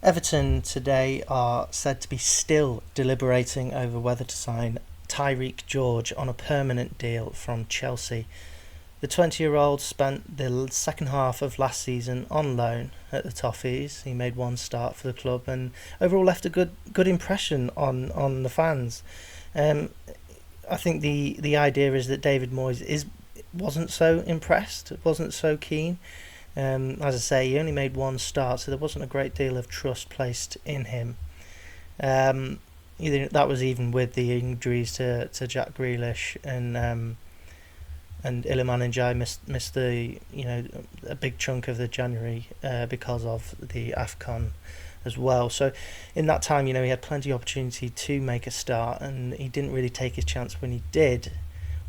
Everton today are said to be still deliberating over whether to sign Tyreek George on a permanent deal from Chelsea. The 20-year-old spent the second half of last season on loan at the Toffees. He made one start for the club and overall left a good impression on the fans. I think the idea is that David Moyes wasn't so impressed, wasn't so keen. As I say, he only made one start, so there wasn't a great deal of trust placed in him. That was even with the injuries to Jack Grealish and Iliman Ndiaye missed a big chunk of the January because of the AFCON as well. So in that time, he had plenty of opportunity to make a start, and he didn't really take his chance when he did,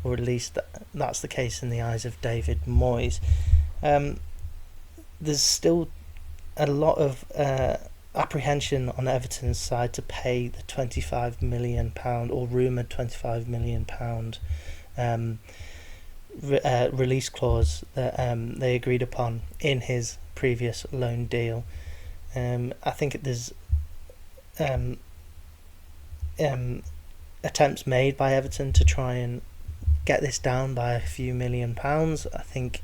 or at least that's the case in the eyes of David Moyes. There's still a lot of apprehension on Everton's side to pay the £25 million or rumoured £25 million release clause that they agreed upon in his previous loan deal. I think there's attempts made by Everton to try and get this down by a few £1,000,000. I think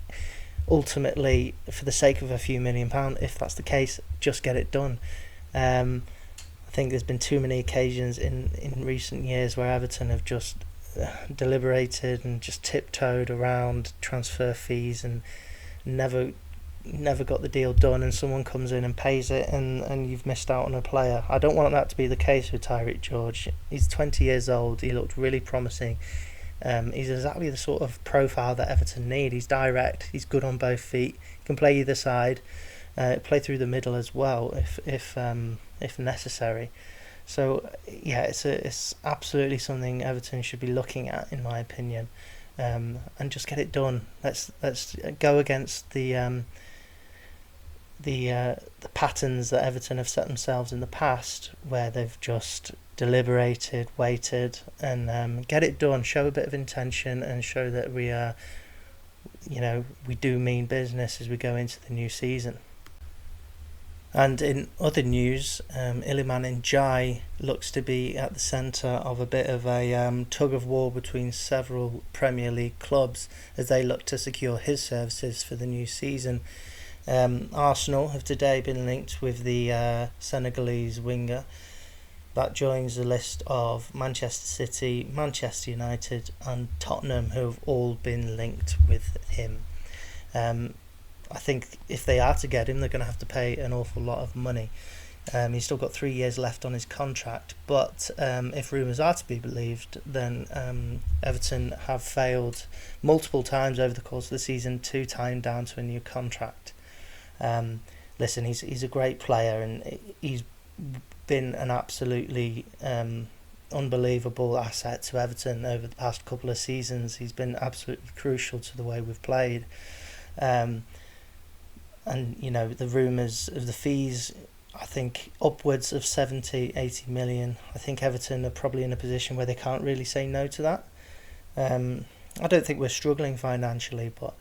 ultimately, for the sake of a few £1,000,000, if that's the case, just get it done. I think there's been too many occasions in recent years where Everton have just deliberated and just tiptoed around transfer fees and never got the deal done, and someone comes in and pays it, and you've missed out on a player. I don't want that to be the case with Tyreek George. He's 20 years old. He looked really promising. He's exactly the sort of profile that Everton need. He's direct. He's good on both feet. He can play either side, play through the middle as well if necessary. So yeah, it's absolutely something Everton should be looking at, in my opinion, and just get it done. Let's go against the patterns that Everton have set themselves in the past, where they've just deliberated, waited, and get it done. Show a bit of intention and show that we do mean business as we go into the new season. And in other news, Iliman Ndiaye looks to be at the centre of a bit of a tug of war between several Premier League clubs as they look to secure his services for the new season. Arsenal have today been linked with the Senegalese winger. That joins the list of Manchester City, Manchester United and Tottenham, who have all been linked with him. I think if they are to get him, they're going to have to pay an awful lot of money. He's still got 3 years left on his contract, but if rumours are to be believed, then Everton have failed multiple times over the course of the season to tie him down to a new contract. Listen, he's a great player, and he's been an absolutely unbelievable asset to Everton over the past couple of seasons. He's been absolutely crucial to the way we've played. And the rumours of the fees, I think upwards of 70-80 million. I think Everton are probably in a position where they can't really say no to that. I don't think we're struggling financially, but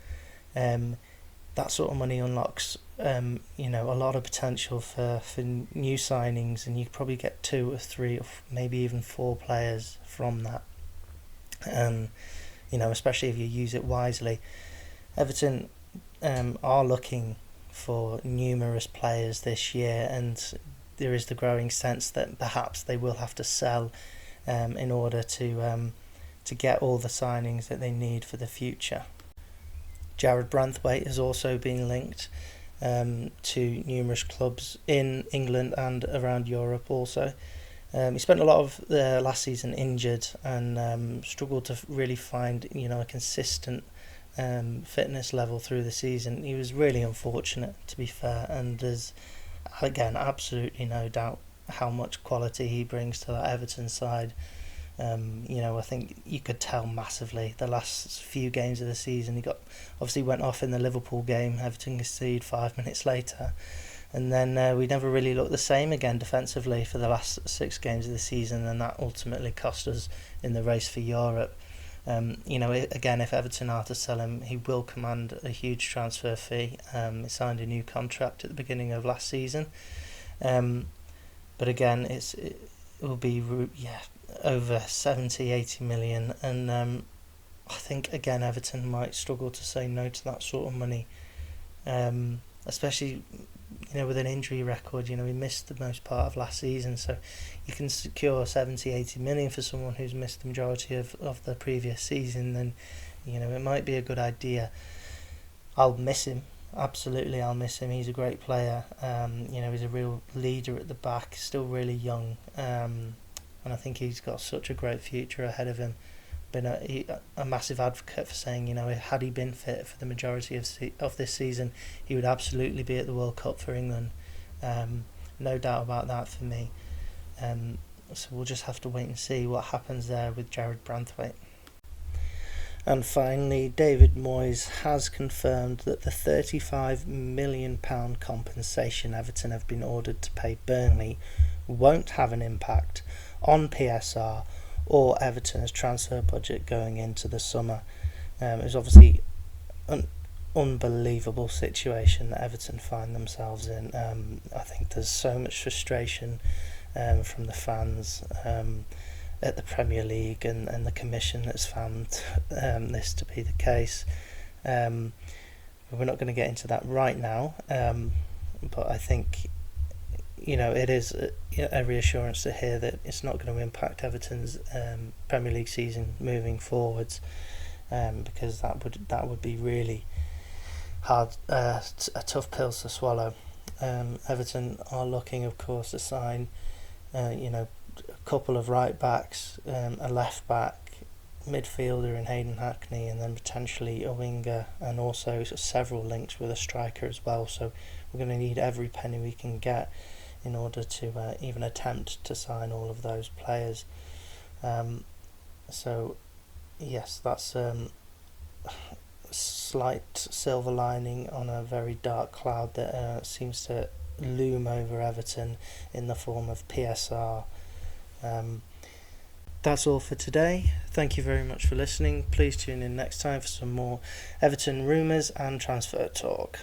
that sort of money unlocks a lot of potential for new signings, and you probably get 2 or 3 or maybe even 4 players from that. Especially if you use it wisely. Everton are looking for numerous players this year, and there is the growing sense that perhaps they will have to sell in order to get all the signings that they need for the future. Jared Branthwaite has also been linked to numerous clubs in England and around Europe also. He spent a lot of the last season injured and struggled to really find a consistent fitness level through the season. He was really unfortunate, to be fair, and there's again absolutely no doubt how much quality he brings to that Everton side. I think you could tell massively the last few games of the season. He obviously went off in the Liverpool game. Everton conceded 5 minutes later, and then we never really looked the same again defensively for the last 6 games of the season, and that ultimately cost us in the race for Europe. Again, if Everton are to sell him, he will command a huge transfer fee. He signed a new contract at the beginning of last season, But again, it will be over 70-80 million, and I think again Everton might struggle to say no to that sort of money, especially with an injury record. He missed the most part of last season, so you can secure 70-80 million for someone who's missed the majority of the previous season, then it might be a good idea. I'll miss him. Absolutely, I'll miss him. He's a great player. He's a real leader at the back, still really young, and I think he's got such a great future ahead of him. Been a massive advocate for saying, had he been fit for the majority of this season, he would absolutely be at the World Cup for England. No doubt about that for me. So we'll just have to wait and see what happens there with Jared Branthwaite. And finally, David Moyes has confirmed that the £35 million compensation Everton have been ordered to pay Burnley won't have an impact on PSR or Everton's transfer budget going into the summer. It was obviously an unbelievable situation that Everton find themselves in. I think there's so much frustration from the fans at the Premier League and the Commission that's found this to be the case. But we're not going to get into that right now, but I think it is a reassurance to hear that it's not going to impact Everton's Premier League season moving forwards, because that would be really hard, a tough pill to swallow. Everton are looking, of course, to sign a couple of right backs, a left back, midfielder in Hayden Hackney, and then potentially a winger, and also several links with a striker as well. So we're going to need every penny we can get in order to even attempt to sign all of those players. So yes, that's slight silver lining on a very dark cloud that seems to loom over Everton in the form of PSR. That's all for today. Thank you very much for listening. Please tune in next time for some more Everton rumours and transfer talk.